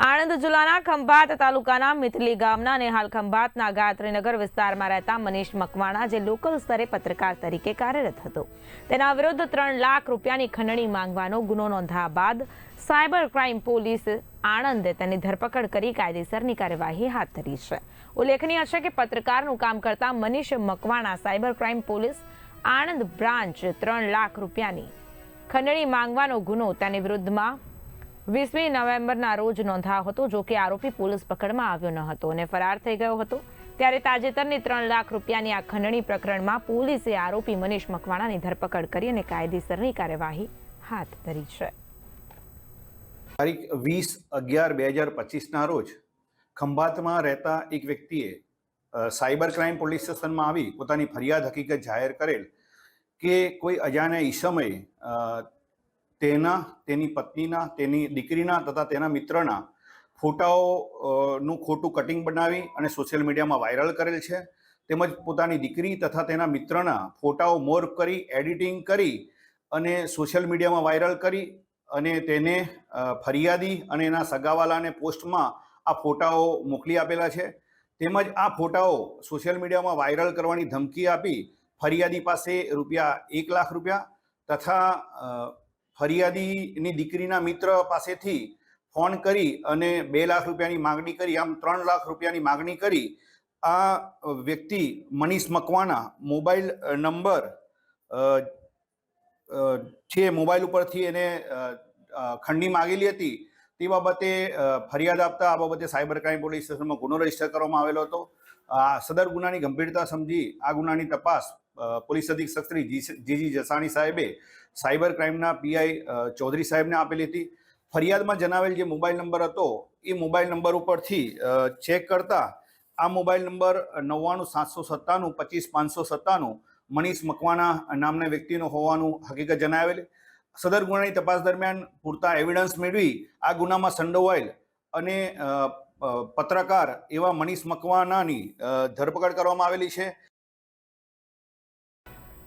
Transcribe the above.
આણંદ જિલ્લાના ખંભાત તાલુકાના મિથલી ગામના અને હાલ ખંભાતના ગાયત્રીનગર વિસ્તારમાં રહેતા મનીષ મકવાણા, જે લોકલ સ્તરે પત્રકાર તરીકે કાર્યરત હતો, તેના વિરુદ્ધ 3 લાખ રૂપિયાની ખંડણી માંગવાનો ગુનો નોંધ્યા બાદ સાયબર ક્રાઇમ પોલીસ આણંદે તેની ધરપકડ કરી કાયદેસરની કાર્યવાહી હાથ ધરી છે। ઉલ્લેખનીય છે કે પત્રકારનું કામ કરતા Manish Makwana cyber crime police Anand branch 3 lakh રૂપિયાની ખંડણી માંગવાનો ગુનો તેની વિરુદ્ધમાં 20મી નવેમ્બરના રોજ નોંધાયો હતો। જો કે આરોપી પોલીસ પકડમાં આવ્યો ન હતો અને ફરાર થઈ ગયો હતો। ત્યારે તાજેતરની 3 લાખ રૂપિયાની આ ખંડણી પ્રકરણમાં પોલીસે આરોપી મનીષ મકવાણાની ધરપકડ કરી અને કાયદેસરની કાર્યવાહી હાથ ધરી છે। તારીખ 20/11/2025ના રોજ ખંભાતમાં રહેતા એક વ્યક્તિએ સાયબર ક્રાઇમ પોલીસ સ્ટેશનમાં આવી પોતાની ફરિયાદ હકીકત જાહેર કરેલ કે કોઈ અજાણ્યા ઈસમએ તેની પત્નીના, તેની દીકરીના તથા તેના મિત્રના ફોટાઓનું ખોટું કટિંગ બનાવી અને સોશિયલ મીડિયામાં વાયરલ કરેલ છે। તેમજ પોતાની દીકરી તથા તેના મિત્રના ફોટાઓ મોર્ફ કરી, એડિટિંગ કરી અને સોશિયલ મીડિયામાં વાયરલ કરી અને તેને ફરિયાદી અને એના સગાવાલાને પોસ્ટમાં આ ફોટાઓ મોકલી આપેલા છે। તેમજ આ ફોટાઓ સોશિયલ મીડિયામાં વાયરલ કરવાની ધમકી આપી ફરિયાદી પાસે ₹1 લાખ તથા ફરિયાદીની દીકરીના મિત્ર પાસેથી ફોન કરી અને ₹2 લાખની માગણી કરી, આમ 3 લાખ રૂપિયાની માગણી કરી આ વ્યક્તિ મનીષ મકવાણા મોબાઈલ નંબર છે, મોબાઈલ ઉપરથી એને ખંડણી માગેલી હતી। તે બાબતે ફરિયાદ આપતા આ બાબતે સાયબર ક્રાઇમ પોલીસ સ્ટેશનમાં ગુનો રજીસ્ટર કરવામાં આવેલો હતો। સદર ગુનાની ગંભીરતા સમજી આ ગુનાની તપાસ પોલીસ અધિક્ષક શ્રી જીજી જસાણી સાહેબે સાયબર ક્રાઇમના પીઆઈ ચૌધરી સાહેબને આપેલી હતી। ફરિયાદમાં જણાવેલ જે મોબાઈલ નંબર હતો એ મોબાઈલ નંબર ઉપરથી ચેક કરતા આ મોબાઈલ નંબર 99 797 25 597 મનીષ મકવાણા નામના વ્યક્તિનો હોવાનું હકીકત જણાવેલ। સદર ગુનાની તપાસ દરમિયાન પૂરતા એવિડન્સ મેળવી આ ગુનામાં સંડોવાયેલ અને પત્રકાર એવા મનીષ મકવાણાની ધરપકડ કરવામાં આવેલી છે।